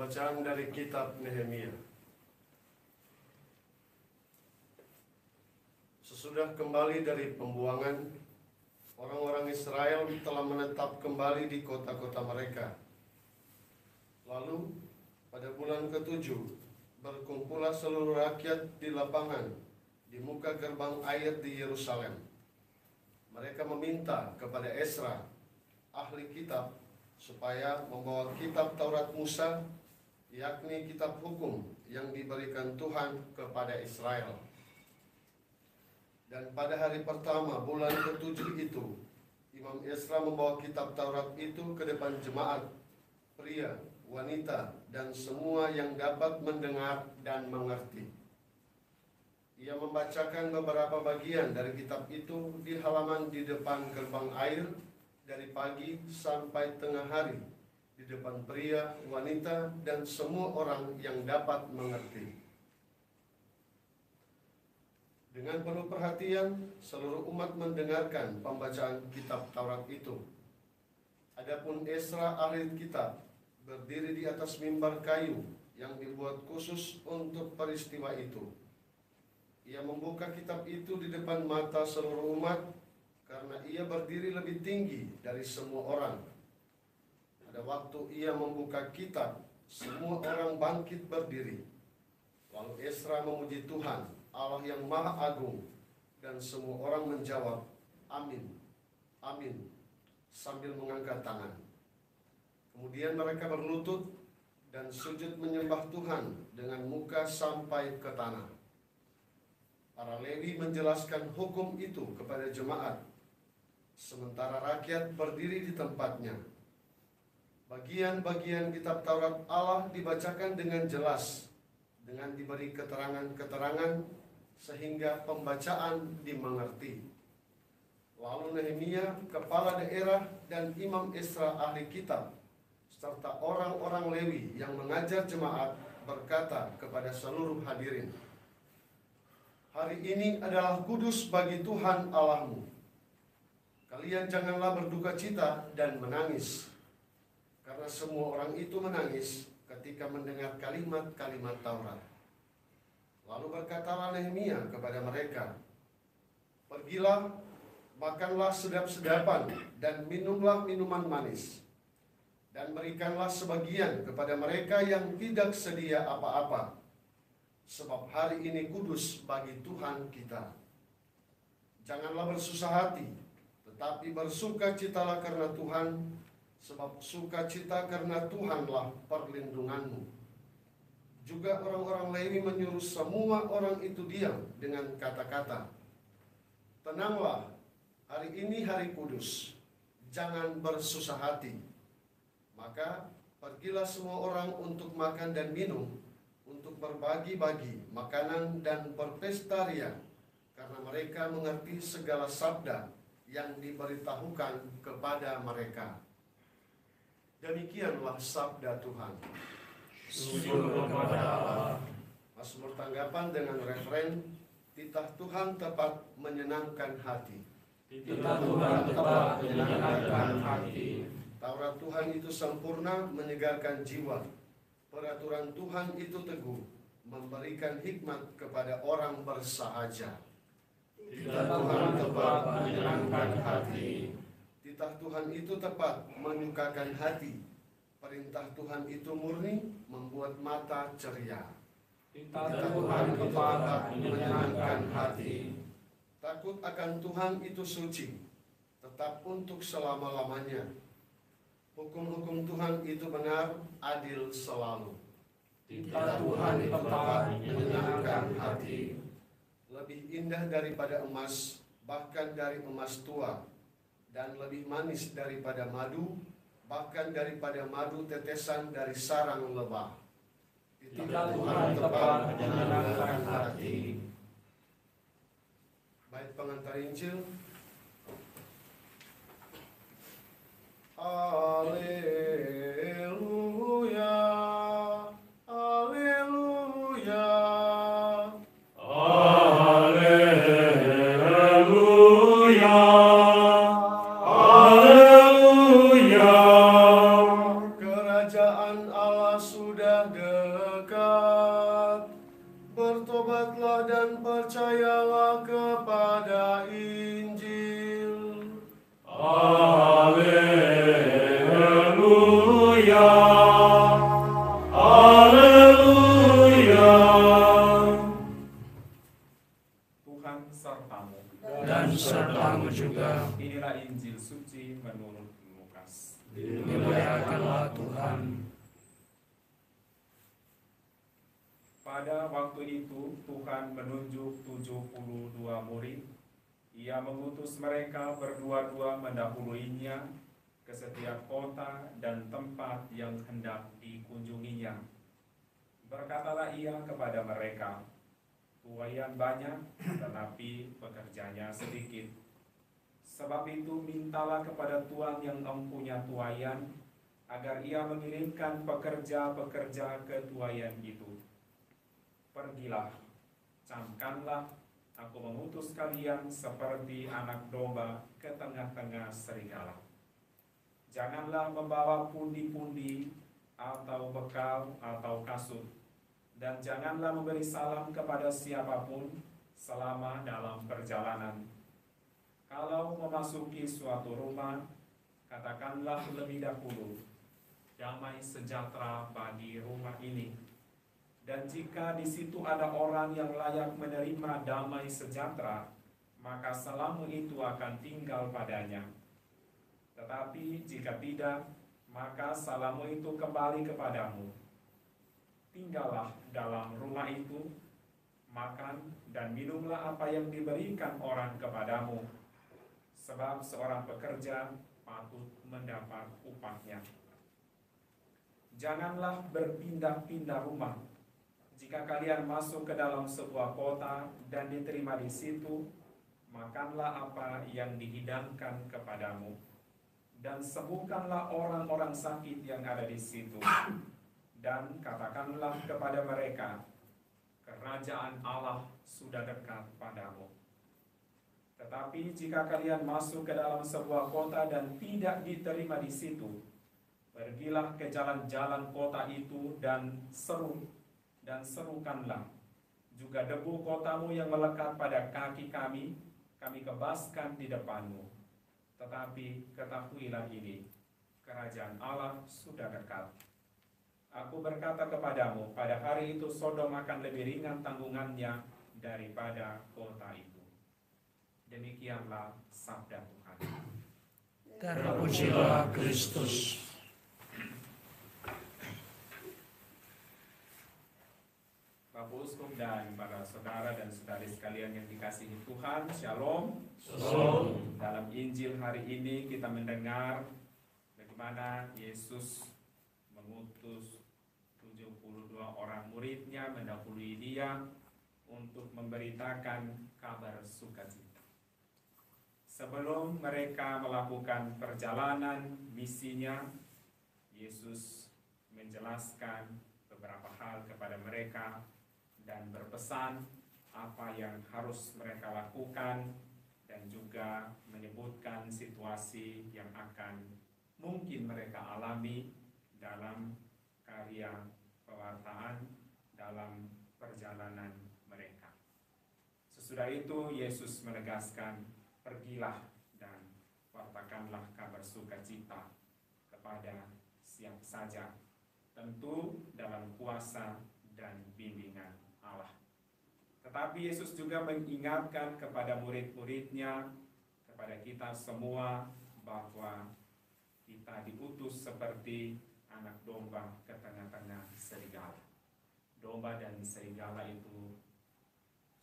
Bacaan dari kitab Nehemia. Sesudah kembali dari pembuangan, orang-orang Israel telah menetap kembali di kota-kota mereka. Lalu, pada bulan ke-7, berkumpullah seluruh rakyat di lapangan, di muka gerbang air di Yerusalem. Mereka meminta kepada Ezra, ahli kitab, supaya membawa kitab Taurat Musa, yakni kitab hukum yang diberikan Tuhan kepada Israel. Dan pada hari pertama bulan ke-7 itu, Imam Ezra membawa kitab Taurat itu ke depan jemaat, pria, wanita, dan semua yang dapat mendengar dan mengerti. Ia membacakan beberapa bagian dari kitab itu di halaman di depan gerbang air dari pagi sampai tengah hari, di depan pria, wanita, dan semua orang yang dapat mengerti. Dengan penuh perhatian, seluruh umat mendengarkan pembacaan kitab Taurat itu. Adapun Ezra ahli kitab berdiri di atas mimbar kayu yang dibuat khusus untuk peristiwa itu. Ia membuka kitab itu di depan mata seluruh umat karena ia berdiri lebih tinggi dari semua orang. Pada waktu ia membuka kitab, semua orang bangkit berdiri. Lalu Ezra memuji Tuhan, Allah yang Maha Agung, dan semua orang menjawab, Amin, Amin, sambil mengangkat tangan. Kemudian mereka berlutut dan sujud menyembah Tuhan dengan muka sampai ke tanah. Para Lewi menjelaskan hukum itu kepada jemaat, sementara rakyat berdiri di tempatnya. Bagian-bagian kitab Taurat Allah dibacakan dengan jelas, dengan diberi keterangan-keterangan, sehingga pembacaan dimengerti. Lalu Nehemia, kepala daerah, dan Imam Ezra ahli kitab, serta orang-orang Lewi yang mengajar jemaat berkata kepada seluruh hadirin, hari ini adalah kudus bagi Tuhan Allahmu. Kalian janganlah berduka cita dan menangis, karena semua orang itu menangis ketika mendengar kalimat-kalimat Taurat. Lalu berkatalah Nehemia kepada mereka, pergilah, makanlah sedap-sedapan, dan minumlah minuman manis, dan berikanlah sebagian kepada mereka yang tidak sedia apa-apa, sebab hari ini kudus bagi Tuhan kita. Janganlah bersusah hati, tetapi bersukacitalah karena Tuhan, sebab sukacita karena Tuhanlah perlindunganmu. Juga orang-orang Lewi menyuruh semua orang itu diam dengan kata-kata, tenanglah, hari ini hari kudus, jangan bersusah hati. Maka pergilah semua orang untuk makan dan minum, untuk berbagi-bagi makanan dan berpesta ria, karena mereka mengerti segala sabda yang diberitahukan kepada mereka. Demikianlah sabda Tuhan. Syukur kepada Allah. Mazmur tanggapan dengan referen, titah Tuhan tepat menyenangkan hati. Titah Tuhan tepat menyenangkan hati. Taurat Tuhan itu sempurna, menyegarkan jiwa. Peraturan Tuhan itu teguh, memberikan hikmat kepada orang bersahaja. Titah Tuhan tepat menyenangkan hati. Titah Tuhan itu tepat menyukakan hati. Perintah Tuhan itu murni, membuat mata ceria. Titah Tuhan tepat menyenangkan hati. Takut akan Tuhan itu suci, tetap untuk selama-lamanya. Hukum-hukum Tuhan itu benar, adil selalu. Titah Tuhan tepat menyenangkan hati. Lebih indah daripada emas, bahkan dari emas tua, dan lebih manis daripada madu, bahkan daripada madu tetesan dari sarang lebah. Titah Tuhan tepat menyenangkan hati. Bait pengantar Injil. Haleluya, haleluya, Haleluya, haleluya. kerajaan Allah sudah dekat. Bertobatlah dan percayalah kepada Injil. Haleluya. Haleluya. Tuhan sertamu. Dan sertamu juga. Inilah Injil suci menurut Lukas. Dimuliakanlah Tuhan. Pada waktu itu Tuhan menunjuk 72 murid. Ia mengutus mereka berdua-dua mendahuluinya ke setiap kota dan tempat yang hendak dikunjunginya. Berkatalah ia kepada mereka, "Tuaian banyak, tetapi pekerjanya sedikit. Sebab itu mintalah kepada Tuhan yang empunya tuaian, agar ia mengirimkan pekerja-pekerja ke tuaian itu. Pergilah, camkanlah, aku mengutus kalian seperti anak domba ke tengah-tengah serigala. Janganlah membawa pundi-pundi atau bekal atau kasut, dan janganlah memberi salam kepada siapapun selama dalam perjalanan. Kalau memasuki suatu rumah, katakanlah lebih dahulu, damai sejahtera bagi rumah ini. Dan jika di situ ada orang yang layak menerima damai sejahtera, maka salammu itu akan tinggal padanya. Tetapi jika tidak, maka salammu itu kembali kepadamu. Tinggallah dalam rumah itu, makan dan minumlah apa yang diberikan orang kepadamu, sebab seorang pekerja patut mendapat upahnya. Janganlah berpindah-pindah rumah. Jika kalian masuk ke dalam sebuah kota dan diterima di situ, makanlah apa yang dihidangkan kepadamu, dan sembuhkanlah orang-orang sakit yang ada di situ, dan katakanlah kepada mereka, kerajaan Allah sudah dekat padamu. Tetapi jika kalian masuk ke dalam sebuah kota dan tidak diterima di situ, pergilah ke jalan-jalan kota itu dan serukanlah juga debu kotamu yang melekat pada kaki kami kebaskan di depanmu. Tetapi ketahuilah ini, kerajaan Allah sudah dekat. Aku berkata kepadamu, pada hari itu Sodom akan lebih ringan tanggungannya daripada kota itu." Demikianlah sabda Tuhan. Terpujilah Kristus. Bapak Uskup dan para saudara dan saudari sekalian yang dikasihi Tuhan, Shalom. Shalom. Dalam Injil hari ini kita mendengar bagaimana Yesus mengutus 72 orang muridnya mendahului dia untuk memberitakan kabar sukacita. Sebelum mereka melakukan perjalanan misinya, Yesus menjelaskan beberapa hal kepada mereka dan berpesan apa yang harus mereka lakukan, dan juga menyebutkan situasi yang akan mungkin mereka alami dalam karya pewartaan dalam perjalanan mereka. Sesudah itu Yesus menegaskan, "Pergilah dan wartakanlah kabar sukacita kepada siapa saja, tentu dalam kuasa dan bimbingan Allah." Tetapi Yesus juga mengingatkan kepada murid-muridnya, kepada kita semua, bahwa kita diutus seperti anak domba ke tengah-tengah serigala. Domba dan serigala itu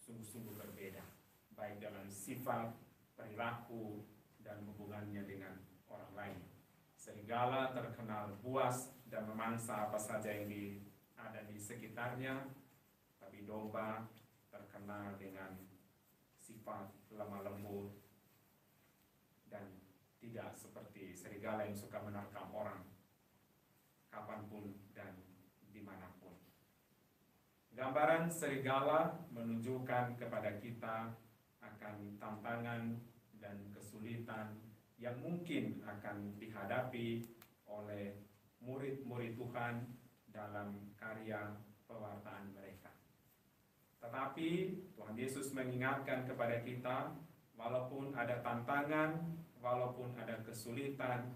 sungguh-sungguh berbeda, baik dalam sifat, perilaku, dan hubungannya dengan orang lain. Serigala terkenal buas dan memangsa apa saja yang ada di sekitarnya, tapi domba terkenal dengan sifat lemah lembut dan tidak seperti serigala yang suka menerkam orang kapanpun dan dimanapun. Gambaran serigala menunjukkan kepada kita akan tantangan dan kesulitan yang mungkin akan dihadapi oleh murid-murid Tuhan dalam karya pewartaan mereka. Tetapi Tuhan Yesus mengingatkan kepada kita, walaupun ada tantangan, walaupun ada kesulitan,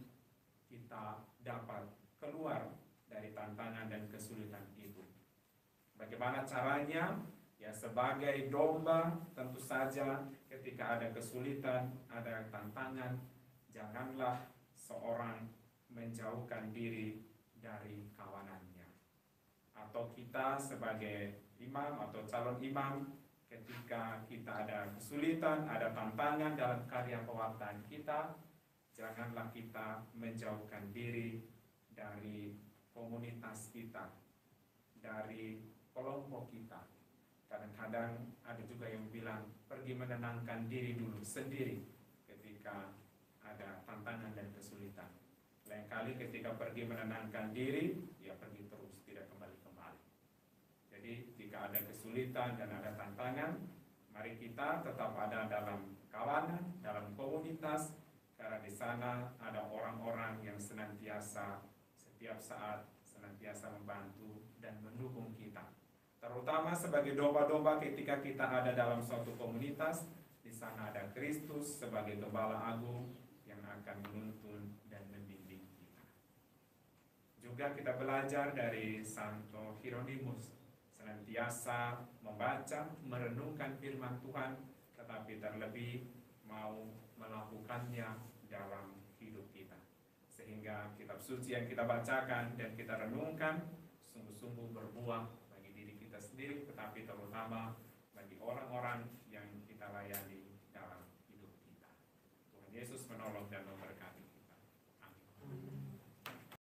kita dapat keluar dari tantangan dan kesulitan itu. Bagaimana caranya? Ya, sebagai domba, tentu saja ketika ada kesulitan, ada tantangan, janganlah seorang menjauhkan diri dari kawanannya. Atau kita sebagai imam atau calon imam, ketika kita ada kesulitan, ada tantangan dalam karya pewartaan kita, janganlah kita menjauhkan diri dari komunitas kita, dari kelompok kita. Kadang-kadang ada juga yang bilang pergi menenangkan diri dulu sendiri ketika ada tantangan dan kesulitan. Lain kali ketika pergi menenangkan diri, ya pergi terus, tidak kembali-kembali. Jadi jika ada kesulitan dan ada tantangan, mari kita tetap ada dalam kawanan, dalam komunitas, karena di sana ada orang-orang yang senantiasa setiap saat senantiasa membantu dan mendukung kita. Terutama sebagai domba-domba ketika kita ada dalam suatu komunitas, di sana ada Kristus sebagai Gembala Agung yang akan menuntun dan membimbing kita. Juga kita belajar dari Santo Hieronymus, senantiasa membaca, merenungkan firman Tuhan, tetapi terlebih mau melakukannya dalam hidup kita. Sehingga kitab suci yang kita bacakan dan kita renungkan sungguh-sungguh berbuah bagi diri kita sendiri, tetapi terutama bagi orang-orang yang kita layani dalam hidup kita. Tuhan Yesus menolong dan memberkati.